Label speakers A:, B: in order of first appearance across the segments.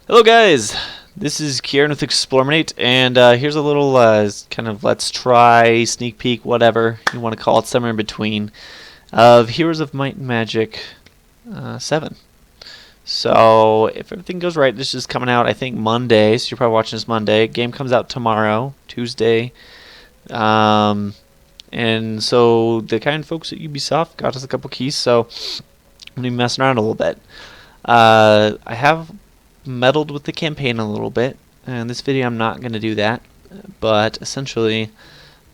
A: Hello guys, this is Kieran with Explorminate, and here's a little kind of let's try, sneak peek, whatever you want to call it, somewhere in between, of Heroes of Might and Magic 7. So if everything goes right, this is coming out I think Monday, so you're probably watching this Monday. Game comes out tomorrow, Tuesday. And so the kind folks at Ubisoft got us a couple keys, so I'm going to be messing around a little bit. I have meddled with the campaign a little bit, and in this video I'm not going to do that, but essentially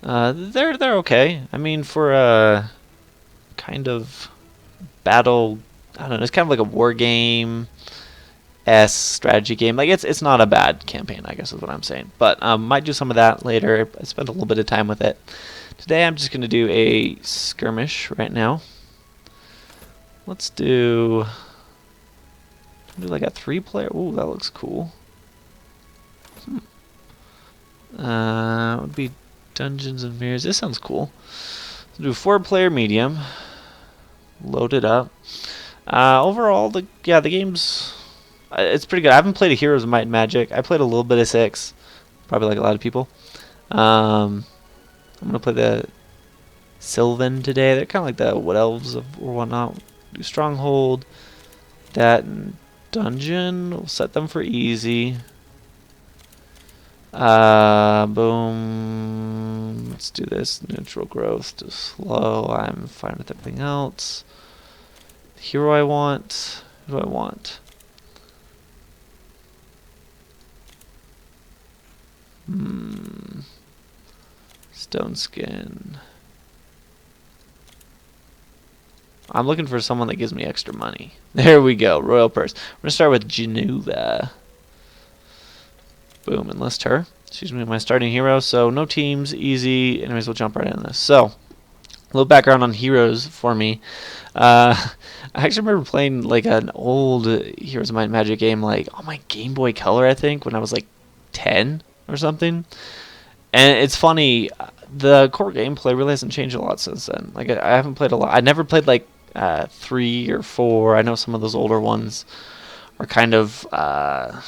A: they're okay. I mean, for a kind of battle, I don't know, it's kind of like a war game strategy game. Like it's not a bad campaign, I guess is what I'm saying, but might do some of that later. I spent a little bit of time with it. Today I'm just going to do a skirmish right now. Let's do like a 3-player. Ooh, that looks cool. Would be Dungeons and Mirrors. This sounds cool. Let's do 4-player medium. Load it up. Overall, the game's it's pretty good. I haven't played a Heroes of Might and Magic. I played a little bit of 6, probably like a lot of people. I'm gonna play the Sylvan today. They're kind of like the Wood Elves or whatnot. Do Stronghold, that, and Dungeon. We'll set them for easy. Boom. Let's do this. Neutral growth to slow. I'm fine with everything else. The hero I want. Who do I want? Stone skin. I'm looking for someone that gives me extra money. There we go. Royal purse. We're going to start with Geneva. Boom. Enlist her. She's my starting hero. So no teams. Easy. Anyways, we'll jump right in this. So, a little background on heroes for me. I actually remember playing like an old Heroes of Might and Magic game like on my Game Boy Color, I think, when I was like 10 or something. And it's funny, the core gameplay really hasn't changed a lot since then. Like I haven't played a lot. I never played like 3 or 4. I know some of those older ones are kind of I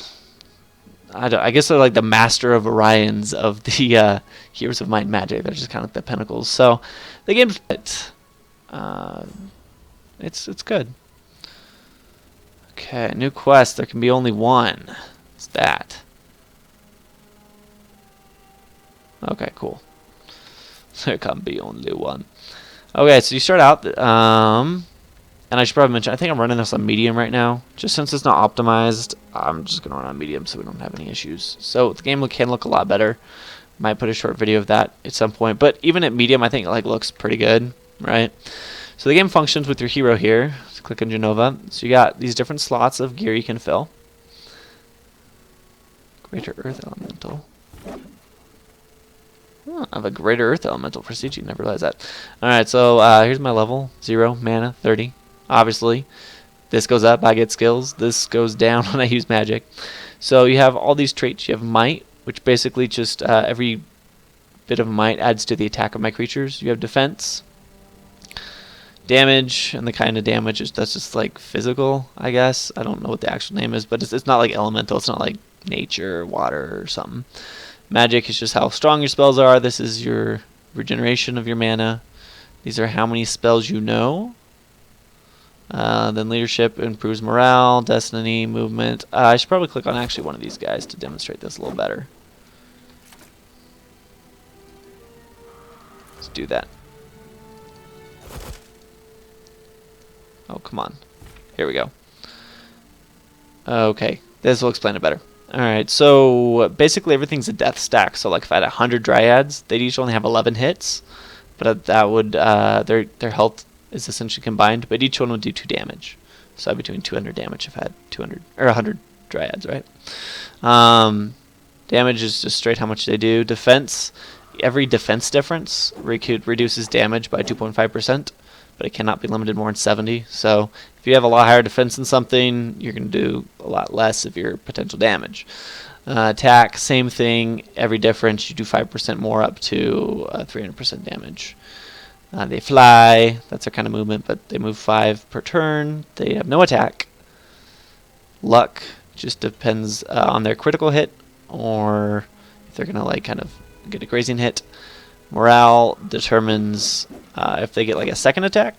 A: guess they're like the Master of Orions of the Heroes of Might and Magic. They're just kind of like the pinnacles. So the game's it's good. Okay, new quest. There can be only one. What's that? Okay, cool. There can be only one. Okay, so you start out, and I should probably mention, I think I'm running this on medium right now. Just since it's not optimized, I'm just going to run on medium so we don't have any issues. So the game can look a lot better. Might put a short video of that at some point. But even at medium, I think it looks pretty good, right? So the game functions with your hero here. Let's click on Genova. So you got these different slots of gear you can fill. Greater Earth Elemental. Oh, I have a Greater Earth Elemental Prestige. Never realized that. Alright, so here's my level. 0, mana, 30. Obviously, this goes up, I get skills. This goes down when I use magic. So you have all these traits. You have Might, which basically just every bit of Might adds to the attack of my creatures. You have Defense. Damage, and the kind of damage that's just like physical, I guess. I don't know what the actual name is, but it's not like elemental. It's not like nature or water or something. Magic is just how strong your spells are. This is your regeneration of your mana. These are how many spells you know. Then leadership improves morale, destiny, movement. I should probably click on actually one of these guys to demonstrate this a little better. Let's do that. Oh, come on. Here we go. Okay, this will explain it better. Alright, so basically everything's a death stack. So like if I had 100 dryads, they'd each only have 11 hits. But that would, their health is essentially combined, but each one would do 2 damage. So I'd be doing 200 damage if I had 200, or 100 dryads, right? Damage is just straight how much they do. Defense, every defense difference reduces damage by 2.5%. But it cannot be limited more than 70. So if you have a lot higher defense than something, you're going to do a lot less of your potential damage. Attack, same thing. Every difference, you do 5% more up to 300% damage. They fly. That's their kind of movement, but they move 5 per turn. They have no attack. Luck, Just depends on their critical hit, or if they're gonna like kind of get a grazing hit. Morale determines if they get like a second attack,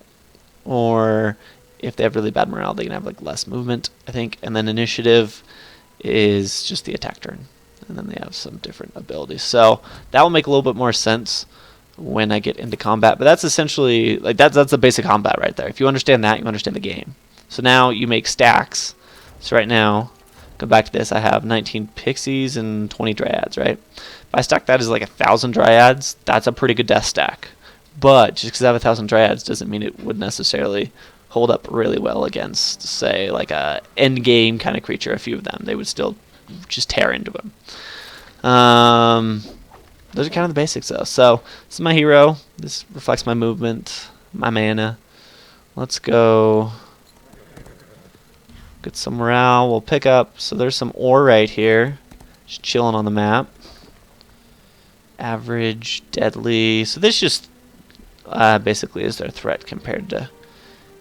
A: or if they have really bad morale, they can have like less movement, I think. And then initiative is just the attack turn, and then they have some different abilities. So that will make a little bit more sense when I get into combat. But that's essentially like that's the basic combat right there. If you understand that, you understand the game. So now you make stacks. So right now, go back to this. I have 19 pixies and 20 dryads, right? If I stack that as like 1,000 dryads, that's a pretty good death stack. But just because I have 1,000 dryads doesn't mean it would necessarily hold up really well against, say, like a end game kind of creature. A few of them, they would still just tear into them. Those are kind of the basics, though. So this is my hero. This reflects my movement, my mana. Let's go get some morale. We'll pick up. So there's some ore right here, just chilling on the map. Average, deadly. So this just basically is their threat compared to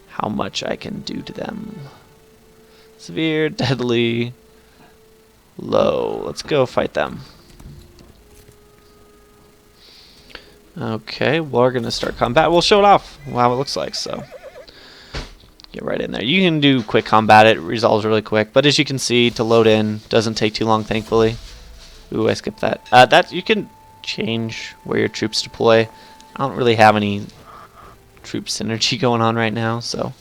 A: how much I can do to them. Severe, deadly, low. Let's go fight them. Okay, we're going to start combat. We'll show it off how it looks like, so get right in there. You can do quick combat. It resolves really quick, but as you can see, to load in doesn't take too long, thankfully. Ooh, I skipped that. That you can change where your troops deploy. I don't really have any troop synergy going on right now, so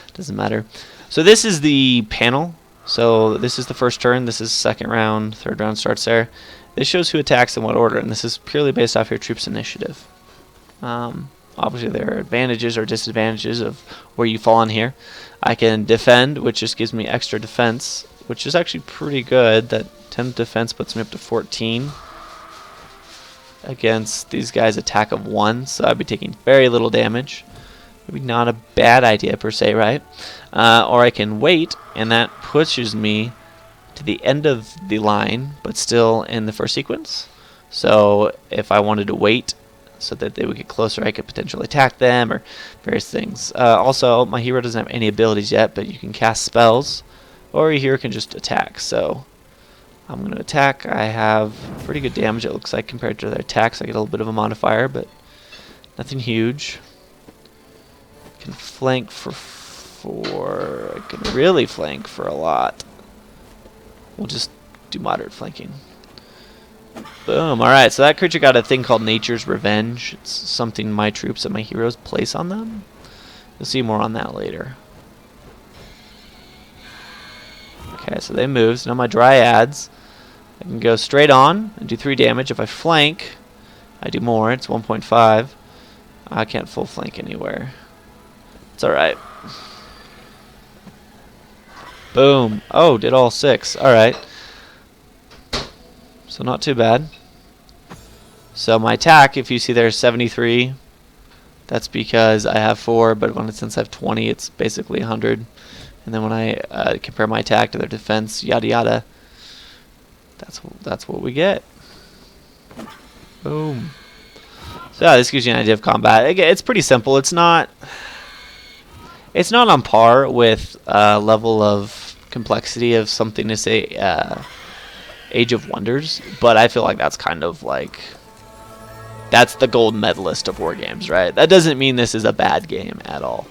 A: it doesn't matter. So this is the panel. So this is the first turn. This is second round. Third round starts there. This shows who attacks in what order, and this is purely based off your troops' initiative. Obviously, there are advantages or disadvantages of where you fall on here. I can defend, which just gives me extra defense, which is actually pretty good. That 10 defense puts me up to 14 against these guys' attack of 1, so I'd be taking very little damage. Maybe not a bad idea per se, right? Or I can wait, and that pushes me to the end of the line, but still in the first sequence. So if I wanted to wait so that they would get closer, I could potentially attack them or various things. Also, my hero doesn't have any abilities yet, but you can cast spells, or your hero can just attack. So I'm going to attack. I have pretty good damage, it looks like, compared to their attacks. I get a little bit of a modifier, but nothing huge. I can flank for 4. I can really flank for a lot. We'll just do moderate flanking. Boom. Alright, so that creature got a thing called Nature's Revenge. It's something my troops and my heroes place on them. You'll see more on that later. Okay, so they move. So now my dryads, I can go straight on and do 3 damage. If I flank, I do more. It's 1.5. I can't full flank anywhere. It's alright. Boom. Oh, did all 6. Alright. So not too bad. So my attack, if you see there's 73, that's because I have 4, but since I have 20, it's basically 100. And then when I compare my attack to their defense, yada yada, that's what we get. Boom. So yeah, this gives you an idea of combat. Again, it's pretty simple. It's not on par with level of complexity of something to say Age of Wonders, but I feel like that's kind of like that's the gold medalist of war games, right? That doesn't mean this is a bad game at all,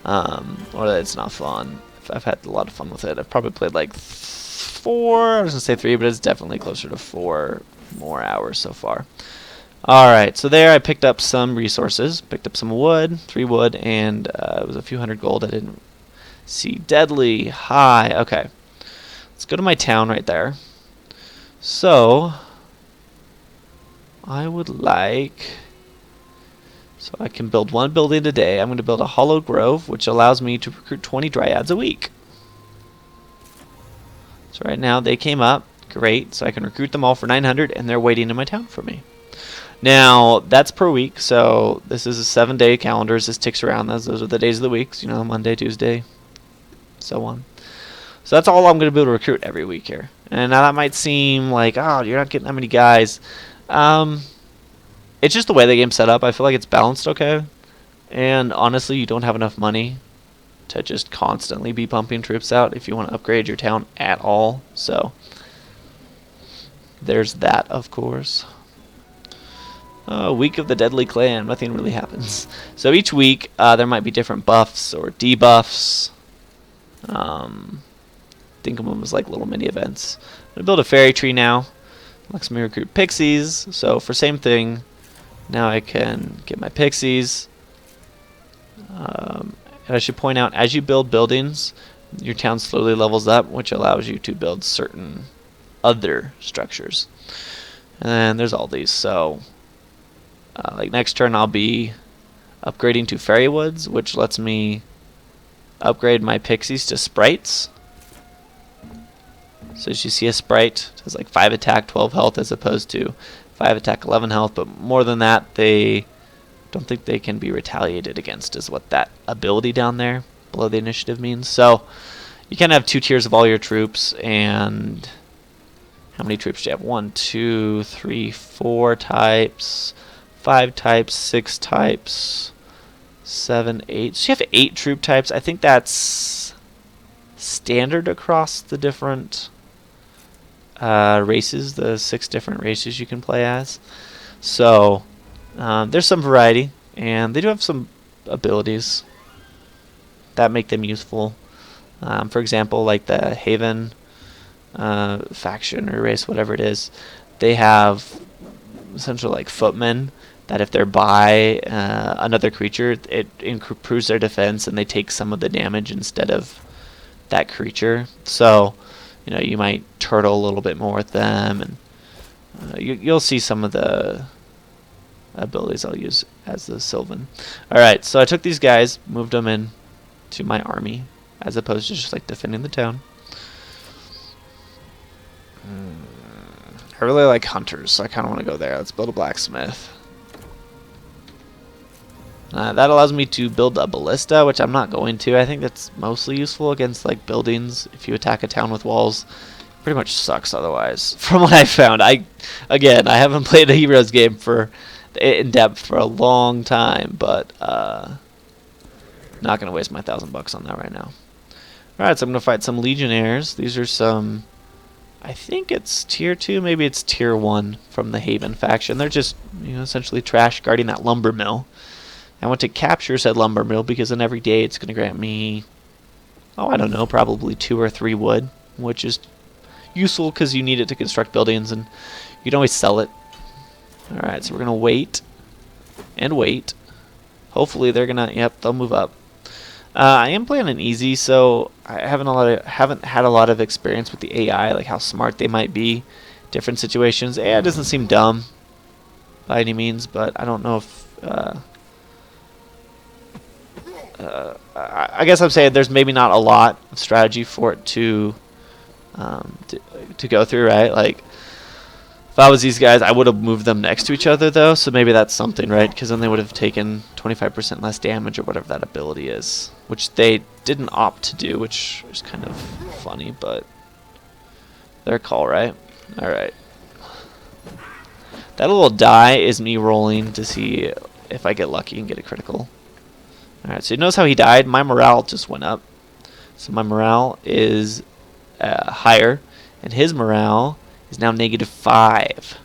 A: or that it's not fun. I've had a lot of fun with it. I've probably played like 4. I was gonna say 3, but it's definitely closer to 4 more hours so far. Alright, so there I picked up some resources. Picked up some wood, 3 wood, and it was a few hundred gold. I didn't see. Deadly, high. Okay. Let's go to my town right there. So, I would like... So I can build 1 building a day. I'm going to build a hollow grove, which allows me to recruit 20 dryads a week. So right now they came up. Great. So I can recruit them all for 900, and they're waiting in my town for me. Now, that's per week, so this is a 7-day calendar. This ticks around. Those are the days of the weeks, you know, Monday, Tuesday, so on. So that's all I'm going to be able to recruit every week here. And now that might seem like, oh, you're not getting that many guys. It's just the way the game's set up. I feel like it's balanced okay. And honestly, you don't have enough money to just constantly be pumping troops out if you want to upgrade your town at all. So there's that, of course. Week of the Deadly Clan. Nothing really happens. So each week there might be different buffs or debuffs. Think of them as like little mini events. I'm going to build a fairy tree now. Lets me recruit pixies. So for same thing, now I can get my pixies. And I should point out, as you build buildings, your town slowly levels up, which allows you to build certain other structures. And there's all these. So like next turn I'll be upgrading to fairy woods, which lets me upgrade my pixies to sprites. So as you see, a sprite has like 5 attack, 12 health, as opposed to 5 attack, 11 health. But more than that, they don't think they can be retaliated against, is what that ability down there below the initiative means. So you can have 2 tiers of all your troops. And how many troops do you have? 1, 2, 3, 4 types, 5 types, 6 types, 7, 8. So you have 8 troop types. I think that's standard across the different races, the 6 different races you can play as. So there's some variety, and they do have some abilities that make them useful. For example, like the Haven faction or race, whatever it is, they have essentially like footmen that if they're by another creature, it improves their defense and they take some of the damage instead of that creature. So you know, you might turtle a little bit more with them, and you'll see some of the abilities I'll use as the Sylvan. Alright, so I took these guys, moved them in to my army, as opposed to just like defending the town. I really like hunters, so I kind of want to go there. Let's build a blacksmith. That allows me to build a ballista, which I'm not going to. I think that's mostly useful against like buildings. If you attack a town with walls, pretty much sucks otherwise. From what I found, I haven't played a Heroes game for in depth for a long time, but not gonna waste my $1,000 on that right now. All right, so I'm gonna fight some legionnaires. These are some, I think it's tier 2, maybe it's tier 1 from the Haven faction. They're just, you know, essentially trash guarding that lumber mill. I want to capture said lumber mill because then every day it's going to grant me, oh, I don't know, probably 2 or 3 wood, which is useful because you need it to construct buildings and you can always sell it. Alright, so we're going to wait and wait. Hopefully they're going to, yep, they'll move up. I am playing an easy, so I haven't had a lot of experience with the AI, like how smart they might be. Different situations. AI doesn't seem dumb by any means, but I don't know if... I guess I'm saying there's maybe not a lot of strategy for it to go through, right? Like, if I was these guys, I would have moved them next to each other, though, so maybe that's something, right? Because then they would have taken 25% less damage or whatever that ability is, which they didn't opt to do, which is kind of funny, but their call, right? Alright. That little die is me rolling to see if I get lucky and get a critical. Alright, so you notice how he died? My morale just went up. So my morale is higher, and his morale is now -5.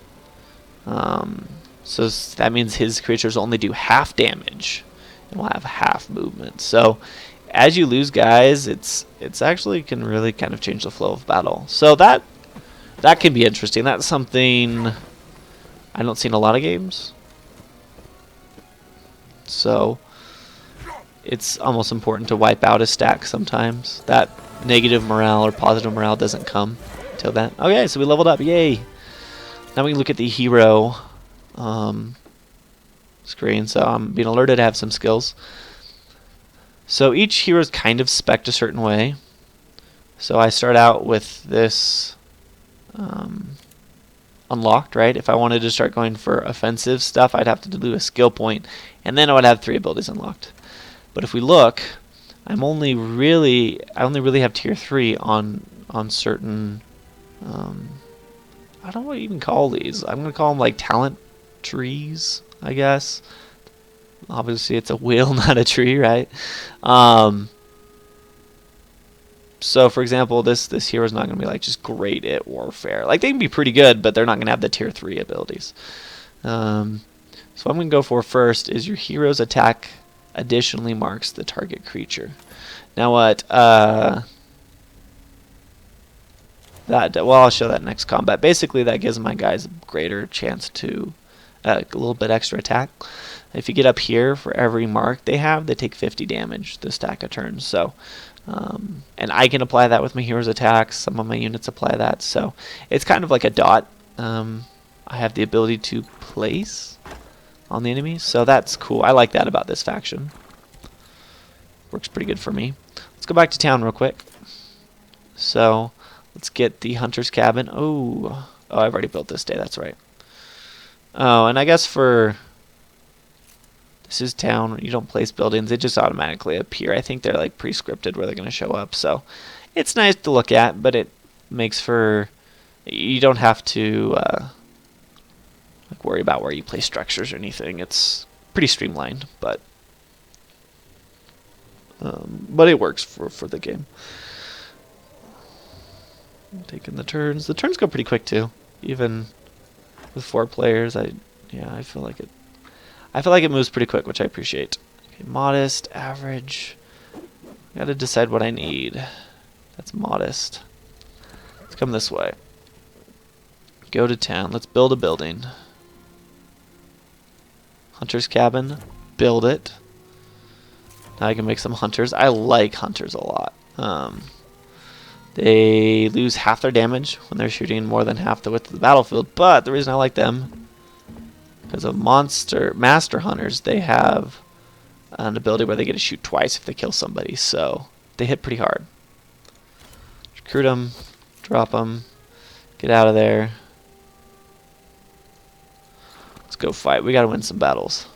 A: So that means his creatures only do half damage and will have half movement. So as you lose guys, it's actually can really kind of change the flow of battle. So that can be interesting. That's something I don't see in a lot of games. So it's almost important to wipe out a stack sometimes. That negative morale or positive morale doesn't come till then. Okay, so we leveled up. Yay! Now we can look at the hero screen. So I'm being alerted to have some skills. So each hero is kind of spec'd a certain way. So I start out with this unlocked, right? If I wanted to start going for offensive stuff, I'd have to do a skill point, and then I would have 3 abilities unlocked. But if we look, I only really have tier 3 on certain. I don't know what you even call these. I'm gonna call them like talent trees, I guess. Obviously, it's a wheel, not a tree, right? So for example, this hero is not going to be like just great at warfare. Like they can be pretty good, but they're not going to have the tier 3 abilities. So what I'm going to go for first is your hero's attack additionally marks the target creature. Now what? Well, I'll show that next combat. Basically, that gives my guys a greater chance to a little bit extra attack. If you get up here, for every mark they have, they take 50 damage the stack of turns. So, and I can apply that with my hero's attacks. Some of my units apply that. So it's kind of like a dot. I have the ability to place on the enemy, so that's cool. I like that about this faction. Works pretty good for me. Let's go back to town real quick. So let's get the hunter's cabin. Oh, I've already built this day. That's right. Oh, and I guess for this is town. You don't place buildings; they just automatically appear. I think they're like pre-scripted where they're going to show up. So it's nice to look at, but it makes for you don't have to like worry about where you place structures or anything. It's pretty streamlined, but it works for the game. I'm taking the turns. The turns go pretty quick too, even with 4 players. I feel like it moves pretty quick, which I appreciate. Okay, modest, average. Got to decide what I need. That's modest. Let's come this way. Go to town. Let's build a building. Hunter's cabin. Build it. Now I can make some hunters. I like hunters a lot. They lose half their damage when they're shooting more than half the width of the battlefield, but the reason I like them, because of master hunters, they have an ability where they get to shoot twice if they kill somebody, so they hit pretty hard. Recruit them, drop them, get out of there. Let's go fight. We gotta win some battles.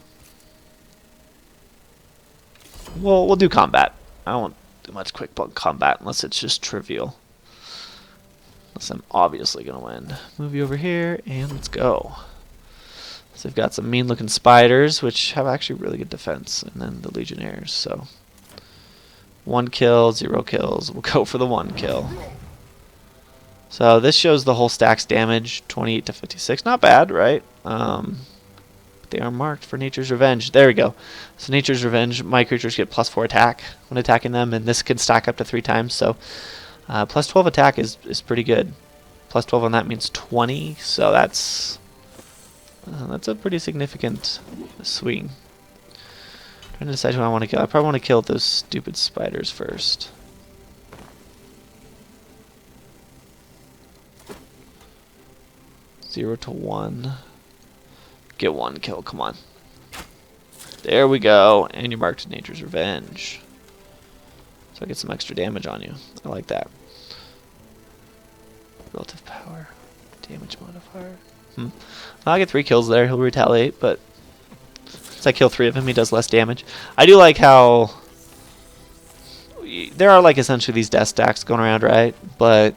A: Well, we'll do combat. I won't do much quick combat unless it's just trivial. Unless I'm obviously gonna win. Move you over here and let's go. So they've got some mean looking spiders which have actually really good defense, and then the legionnaires. So 1 kill, 0 kills. We'll go for the 1 kill. So this shows the whole stack's damage, 28 to 56. Not bad, right? They are marked for Nature's Revenge. There we go. So Nature's Revenge, my creatures get +4 attack when attacking them, and this can stack up to 3 times. So +12 attack is pretty good. +12 on that means 20. So that's a pretty significant swing. Trying to decide who I want to kill. I probably want to kill those stupid spiders first. Zero to 1. Get 1 kill, come on. There we go, and you're marked Nature's Revenge. So I get some extra damage on you. I like that. Relative power, damage modifier. I'll get 3 kills there, he'll retaliate, but since I kill 3 of him, he does less damage. I do like how there are like essentially these death stacks going around, right? But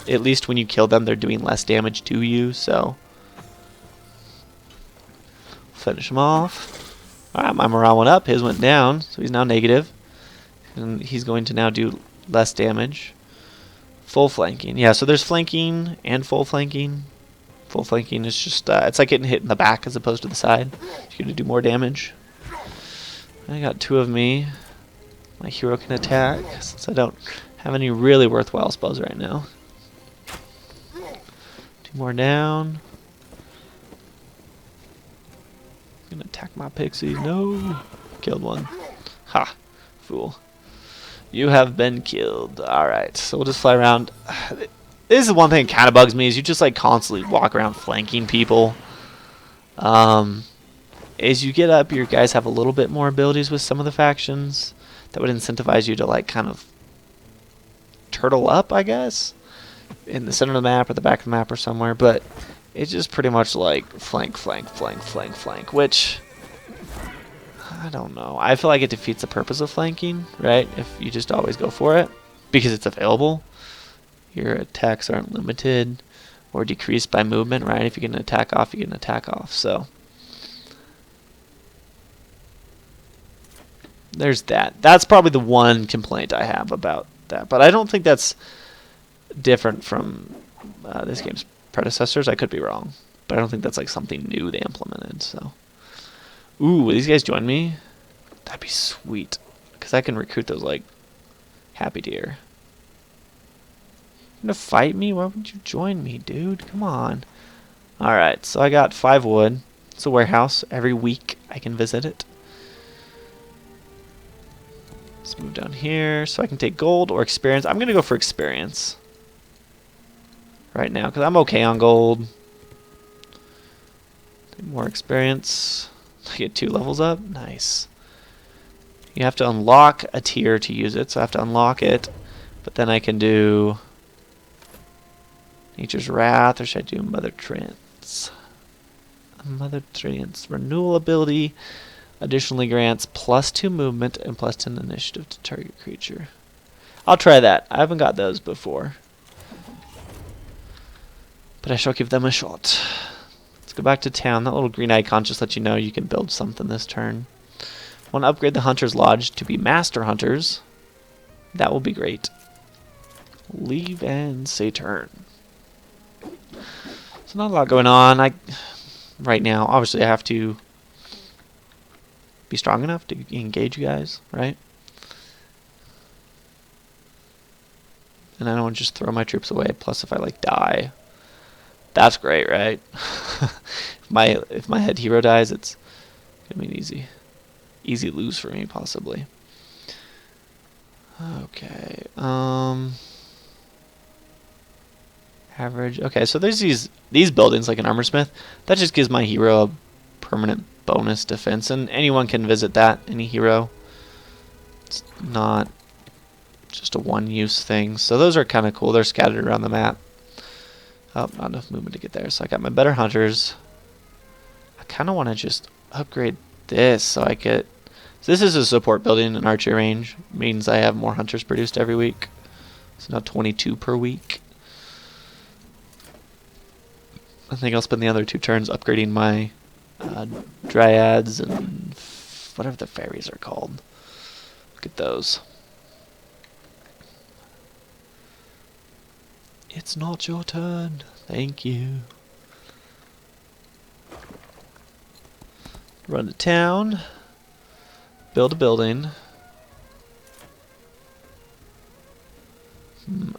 A: at least when you kill them, they're doing less damage to you, so finish him off. Alright, my morale went up, his went down, so he's now negative. And he's going to now do less damage. Full flanking. Yeah, so there's flanking and full flanking. Full flanking is just, it's like getting hit in the back as opposed to the side. You're going to do more damage. I got 2 of me. My hero can attack, since I don't have any really worthwhile spells right now. 2 more down. Gonna attack my pixie. No! Killed 1. Ha! Fool. You have been killed. Alright, so we'll just fly around. This is one thing that kind of bugs me, is you just like constantly walk around flanking people. As you get up, your guys have a little bit more abilities with some of the factions that would incentivize you to like kind of turtle up, I guess, in the center of the map or the back of the map or somewhere, but it's just pretty much like flank, flank, flank, flank, flank, which I don't know. I feel like it defeats the purpose of flanking, right? If you just always go for it because it's available. Your attacks aren't limited or decreased by movement, right? If you get an attack off, you get an attack off. So there's that. That's probably the one complaint I have about that. But I don't think that's different from this game's predecessors. I could be wrong, but I don't think that's like something new they implemented. So, ooh, will these guys join me? That'd be sweet, because I can recruit those like happy deer. You gonna fight me? Why would you join me, dude? Come on. Alright, so I got 5 wood. It's a warehouse. Every week I can visit it. Let's move down here so I can take gold or experience. I'm gonna go for experience right now because I'm okay on gold. More experience. I get 2 levels up. Nice. You have to unlock a tier to use it, so I have to unlock it. But then I can do Nature's Wrath, or should I do Mother Trance? Mother Trance. Renewal ability additionally grants +2 movement and +10 initiative to target creature. I'll try that. I haven't got those before, but I shall give them a shot. Let's go back to town. That little green icon just lets you know you can build something this turn. Want to upgrade the Hunter's Lodge to be Master Hunters. That will be great. Leave and say turn. So not a lot going on. Right now, obviously I have to be strong enough to engage you guys, right? And I don't want to just throw my troops away. Plus, if I like die, that's great, right? if my head hero dies, it's gonna be an easy lose for me, possibly. Okay. Average. Okay, so there's these buildings like an armor smith. That just gives my hero a permanent bonus defense, and anyone can visit that. Any hero. It's not just a one-use thing. So those are kind of cool. They're scattered around the map. Oh, not enough movement to get there. So I got my better hunters. I kind of want to just upgrade this so I get. So this is a support building in archery range. Means I have more hunters produced every week. So now 22 per week. I think I'll spend the other 2 turns upgrading my dryads and whatever the fairies are called. Look at those. It's not your turn. Thank you. Run to town. Build a building.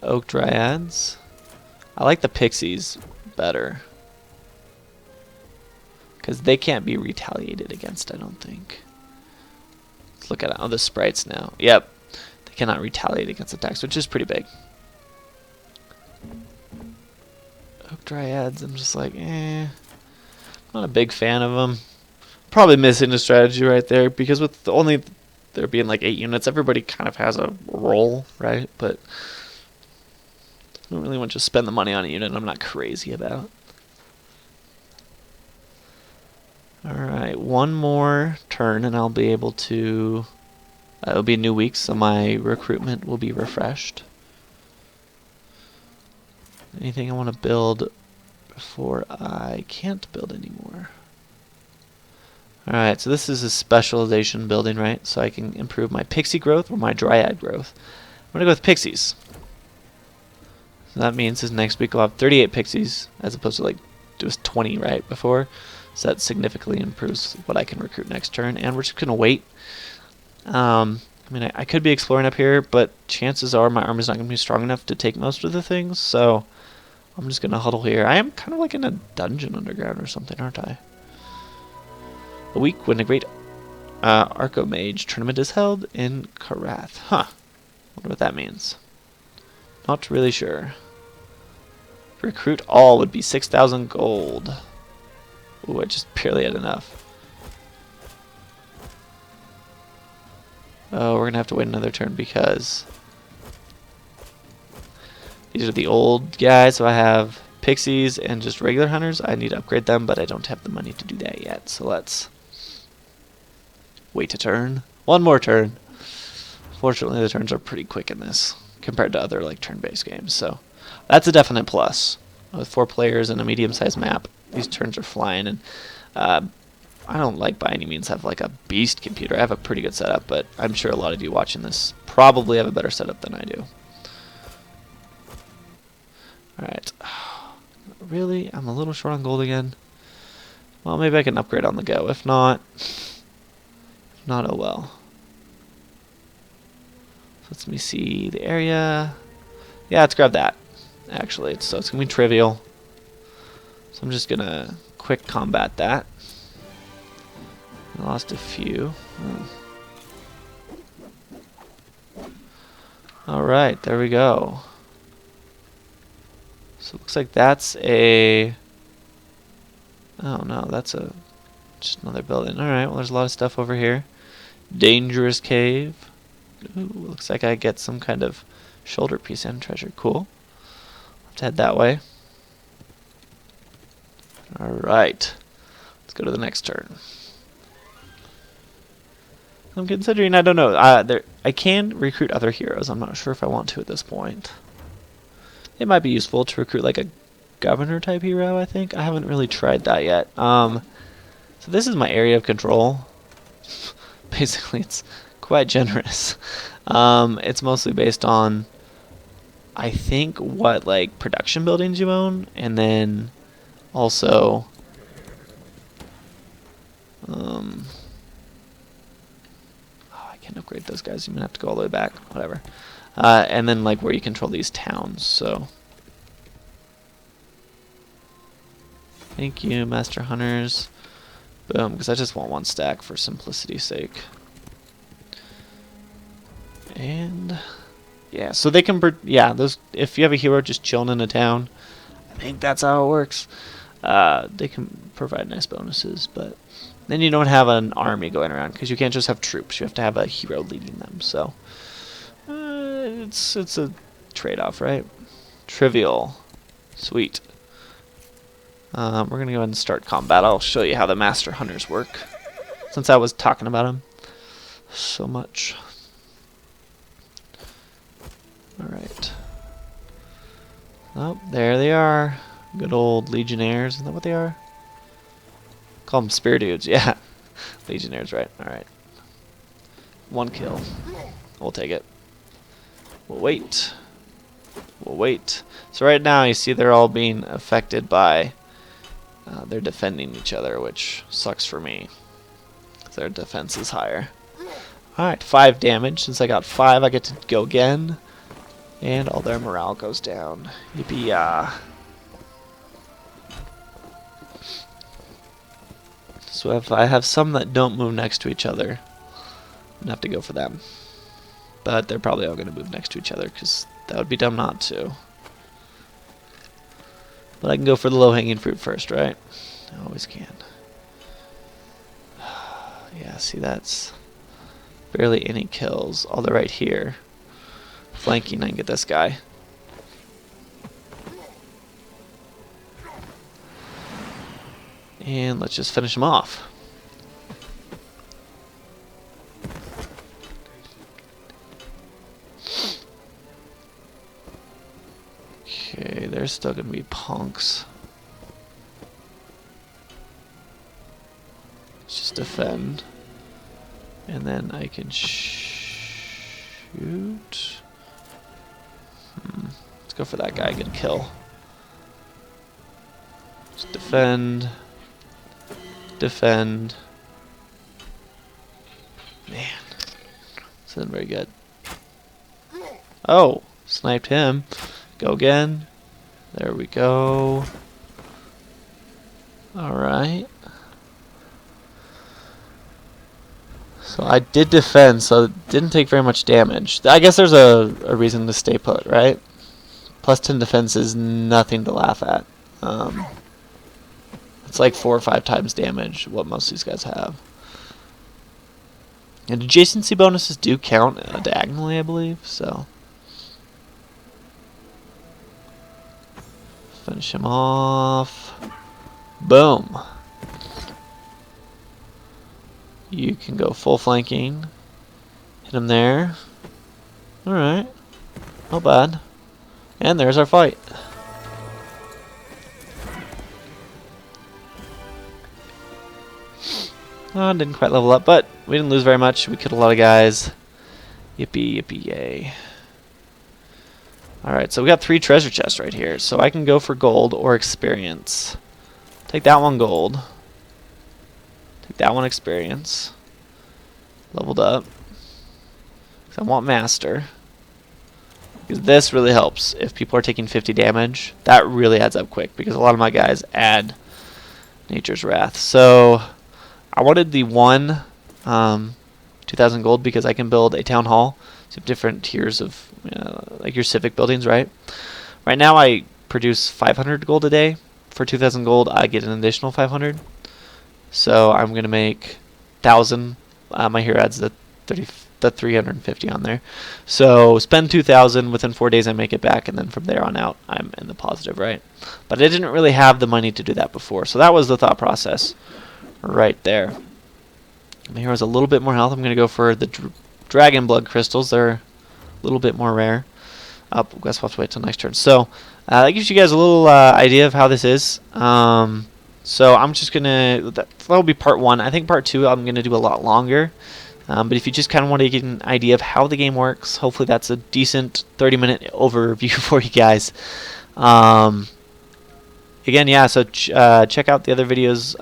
A: Oak dryads. I like the pixies better, because they can't be retaliated against, I don't think. Let's look at the sprites now. Yep. They cannot retaliate against attacks, which is pretty big. Oak Dryads, I'm just like, not a big fan of them. Probably missing a strategy right there, because with only there being like 8 units, everybody kind of has a role, right? But I don't really want to just spend the money on a unit I'm not crazy about. Alright, one more turn and I'll be able to... it'll be a new week, so my recruitment will be refreshed. Anything I want to build before I can't build anymore? Alright, so this is a specialization building, right? So I can improve my pixie growth or my dryad growth. I'm going to go with pixies. So that means this next week I'll have 38 pixies, as opposed to like just 20 right before. So that significantly improves what I can recruit next turn. And we're just going to wait. I mean, I could be exploring up here, but chances are my army's not going to be strong enough to take most of the things. So I'm just going to huddle here. I am kind of like in a dungeon underground or something, aren't I? A week when a great Archomage tournament is held in Karath. Huh. Wonder what that means. Not really sure. Recruit all would be 6,000 gold. Ooh, I just barely had enough. Oh, we're going to have to wait another turn because these are the old guys, so I have pixies and just regular hunters. I need to upgrade them, but I don't have the money to do that yet. So let's wait a turn. One more turn. Fortunately, the turns are pretty quick in this compared to other like turn-based games. So that's a definite plus. With 4 players and a medium-sized map, these turns are flying. And I don't like by any means have like a beast computer. I have a pretty good setup, but I'm sure a lot of you watching this probably have a better setup than I do. really? I'm a little short on gold again. Well, maybe I can upgrade on the go. If not, oh well. So let me see the area. Yeah, let's grab that. Actually, so it's gonna be trivial. So I'm just gonna quick combat that. I lost a few. Alright, there we go. So it looks like that's a... Oh no, that's just another building. Alright, well there's a lot of stuff over here. Dangerous cave. Ooh, looks like I get some kind of shoulder piece and treasure. Cool. Have to head that way. Alright. Let's go to the next turn. I'm considering, I don't know, I can recruit other heroes. I'm not sure if I want to at this point. It might be useful to recruit like a governor type hero, I think. I haven't really tried that yet. So this is my area of control. Basically, it's quite generous. It's mostly based on, I think, what like production buildings you own, and then also I can't upgrade those guys. I'm gonna have to go all the way back. Whatever. And then like where you control these towns. So thank you, Master Hunters. Boom, because I just want one stack for simplicity's sake. And yeah, so they can, yeah, those, if you have a hero just chilling in a town, I think that's how it works. They can provide nice bonuses, but then you don't have an army going around because you can't just have troops. You have to have a hero leading them. So it's a trade-off, right? Trivial, sweet. We're gonna go ahead and start combat. I'll show you how the Master Hunters work, since I was talking about them so much. Alright. Oh, there they are. Good old Legionnaires. Isn't that what they are? Call them Spear Dudes. Yeah. Legionnaires, right. Alright. One kill. We'll take it. We'll wait. We'll wait. So right now you see they're all being affected by... they're defending each other, which sucks for me. Their defense is higher. Alright, 5 damage. Since I got 5, I get to go again. And all their morale goes down. Yippee-yah. So if I have some that don't move next to each other, I'm gonna have to go for them. But they're probably all gonna move next to each other, because that would be dumb not to. But I can go for the low-hanging fruit first, right? I always can. Yeah, see, that's barely any kills. All they're right here. Flanking, I can get this guy. And let's just finish him off. Okay, they're still gonna be punks. Let's just defend. And then I can shoot. Let's go for that guy, get a kill. Just defend. Defend. Man. This isn't very good. Oh, sniped him. Go again. There we go. Alright. So I did defend, so it didn't take very much damage. I guess there's a reason to stay put, right? Plus 10 defense is nothing to laugh at. It's like 4 or 5 times damage, what most of these guys have. And adjacency bonuses do count diagonally, I believe, so. Finish him off. Boom. You can go full flanking. Hit him there. Alright. Not bad. And there's our fight. Oh, didn't quite level up, but we didn't lose very much. We killed a lot of guys. Yippee, yippee, yay. Alright, so we got 3 treasure chests right here. So I can go for gold or experience. Take that one gold. Take that one experience. Leveled up. I want master. Because this really helps. If people are taking 50 damage, that really adds up quick. Because a lot of my guys add Nature's Wrath. So I wanted the 2,000 gold because I can build a town hall. So you have different tiers of like your civic buildings, right? Right now I produce 500 gold a day. For 2,000 gold, I get an additional 500. So I'm gonna make 1,000. My hero adds the 350 on there. So spend 2,000. Within 4 days, I make it back, and then from there on out, I'm in the positive, right? But I didn't really have the money to do that before, so that was the thought process, right there. My hero's a little bit more health. I'm gonna go for the dragon blood crystals. They're a little bit more rare. I guess we'll have to wait till next turn. So that gives you guys a little idea of how this is. So I'm just gonna that'll be part 1. I think part 2 I'm gonna do a lot longer. But if you just kind of want to get an idea of how the game works, hopefully that's a decent 30-minute overview for you guys. Again, yeah. So check out the other videos.